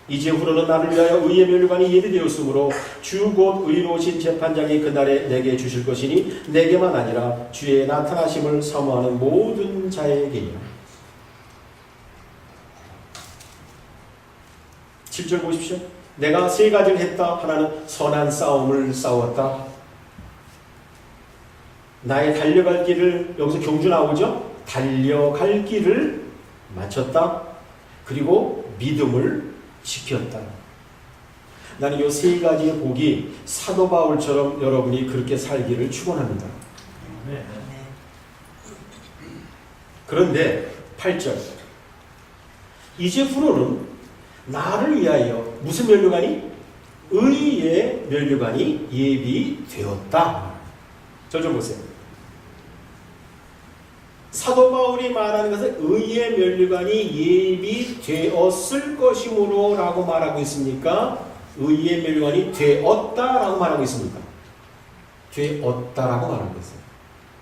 이제후로는 나를 위하여 의의 면류관이 예비되었으므로 주 곧 의로우신 재판장이 그날에 내게 주실 것이니 내게만 아니라 주의 나타나심을 사모하는 모든 자에게요. 7절 보십시오. 내가 세 가지를 했다. 하나는 선한 싸움을 싸웠다. 나의 달려갈 길을, 여기서 경주 나오죠? 달려갈 길을 마쳤다. 그리고 믿음을 지켰다. 나는 이 세 가지의 복이 사도 바울처럼 여러분이 그렇게 살기를 축원합니다. 그런데 8절 이제후로는 나를 위하여 무슨 면류관이? 의의 면류관이 예비되었다. 저 좀 보세요. 사도 바울이 말하는 것은 의의 면류관이 예비되었을 것이므로 라고 말하고 있습니까? 의의 면류관이 되었다라고 말하고 있습니까? 되었다라고 말하고 있어요.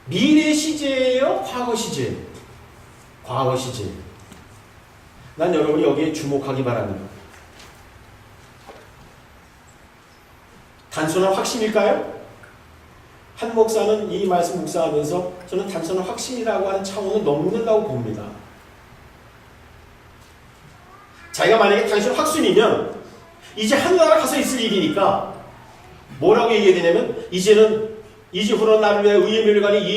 미래 시제예요? 과거 시제예요? 과거 시제예요. 난 여러분이 여기에 주목하기 바랍니다. 단순한 확신일까요? 한 목사는 이 말씀 묵상하면서 저는 단순한 확신이라고 하는 차원을 넘는다고 봅니다. 자기가 만약에 단순한 확신이면 이제 하늘나라 가서 있을 일이니까 뭐라고 얘기해야 되냐면 이제후로 나를 위해 의의 면류관이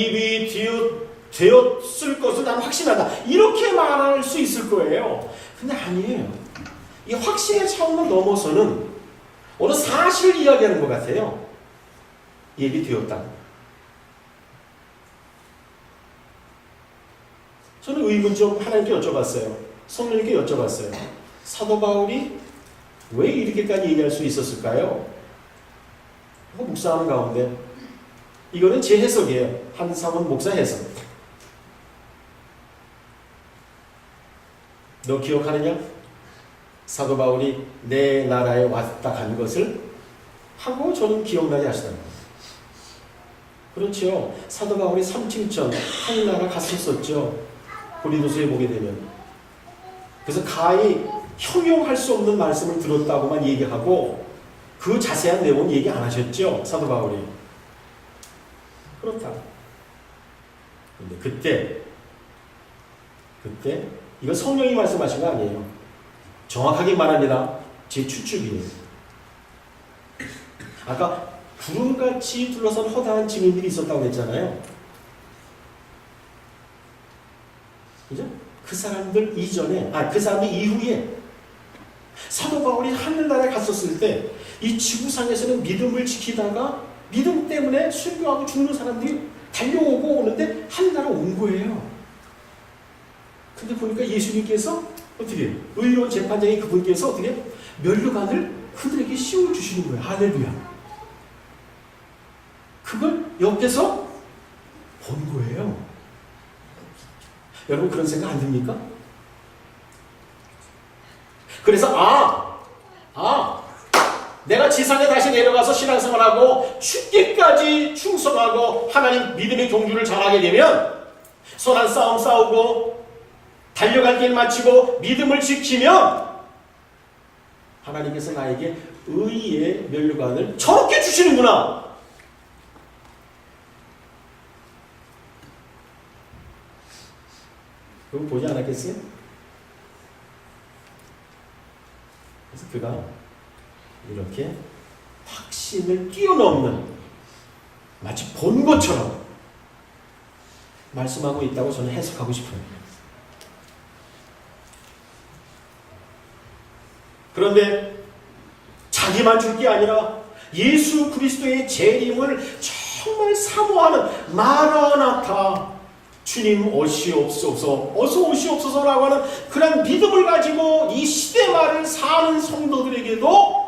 예비되었을 것을 나는 확신한다. 이렇게 말할 수 있을 거예요. 근데 아니에요. 이 확신의 차원을 넘어서는 어느 사실을 이야기하는 것 같아요. 예비되었다. 저는 의문 좀 하나님께 여쭤봤어요. 성령님께 여쭤봤어요. 사도 바울이 왜 이렇게까지 얘기할 수 있었을까요? 묵상하는 가운데 이거는 제 해석이에요. 한상원 목사 해석. 너 기억하느냐? 사도 바울이 내 나라에 왔다 간 것을 하고 저는 기억나게 하시더라고요. 그렇죠. 사도 바울이 삼층천 하늘나라 갔었었죠. 고린도서에 보게 되면. 그래서 가히 형용할 수 없는 말씀을 들었다고만 얘기하고 그 자세한 내용은 얘기 안 하셨죠. 사도 바울이. 그렇다. 근데 그때 이거 성령이 말씀하신 거 아니에요. 정확하게 말합니다. 제 추측이에요. 아까 구름같이 둘러싼 허다한 증인들이 있었다고 했잖아요. 그죠? 그 사람들 이전에, 그 사람들 이후에 사도 바울이 하늘나라에 갔었을 때 이 지구상에서는 믿음을 지키다가 믿음 때문에 순교하고 죽는 사람들이 달려오고 오는데 하늘나라 온 거예요. 근데 보니까 예수님께서 어떻게 의로운 재판장인 그분께서 어떻게 면류관을 그들에게 씌워주시는 거예요. 할렐루야. 그걸 옆에서 본 거예요. 여러분 그런 생각 안 듭니까? 그래서 내가 지상에 다시 내려가서 신앙생활하고 죽기까지 충성하고 하나님 믿음의 경주를 잘하게 되면 선한 싸움 싸우고 달려갈 길 마치고 믿음을 지키면 하나님께서 나에게 의의 면류관을 저렇게 주시는구나. 그거 보지 않았겠어요? 그래서 그가 이렇게 확신을 뛰어넘는 마치 본 것처럼 말씀하고 있다고 저는 해석하고 싶어요. 그런데 자기만 줄 게 아니라 예수 그리스도의 재림을 정말 사모하는 마라나타 주님 오시옵소서 어서 오시옵소서라고 하는 그런 믿음을 가지고 이 시대 말을 사는 성도들에게도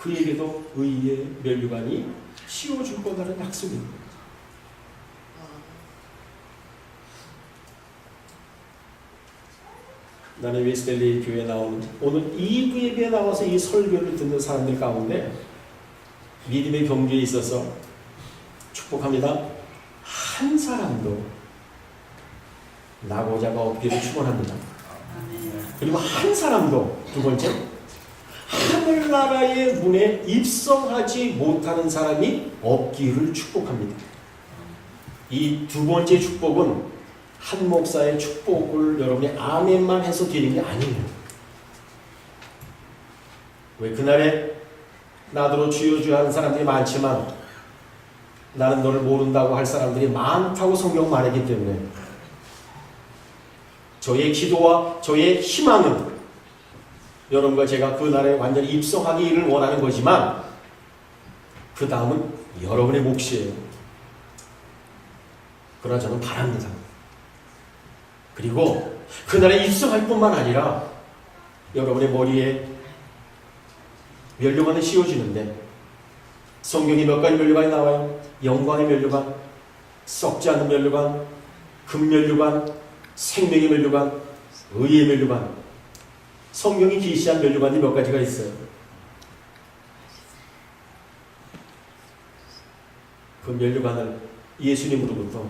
그에게도 의의 면류관이 씌워줄 거라는 약속입니다. 나는 웨스텔리 교회에 나오는 오늘 이 예배에 나와서 이 설교를 듣는 사람들 가운데 믿음의 경주에 있어서 축복합니다. 한 사람도 나고자가 없기를 축원합니다. 그리고 한 사람도 두 번째 하늘나라의 문에 입성하지 못하는 사람이 없기를 축복합니다. 이 두 번째 축복은 한 목사의 축복을 여러분이 아멘만 해서 드리는 게 아니에요. 왜 그날에 나더러 주여 주여 하는 사람들이 많지만 나는 너를 모른다고 할 사람들이 많다고 성경 말했기 때문에 저의 기도와 저의 희망은 여러분과 제가 그날에 완전히 입성하기를 원하는 거지만 그 다음은 여러분의 몫이에요. 그러나 저는 바랍니다. 그리고 그날에 입성할 뿐만 아니라 여러분의 머리에 면류관을 씌워주는데 성경에 몇 가지 면류관이 나와요. 영광의 면류관, 썩지 않는 면류관, 금면류관, 생명의 면류관, 의의 면류관. 성경이 계시한 면류관이 몇 가지가 있어요. 그 면류관을 예수님으로부터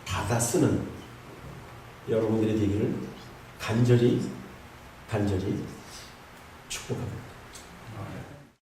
받아 쓰는 여러분들의 되기를 간절히 축복합니다.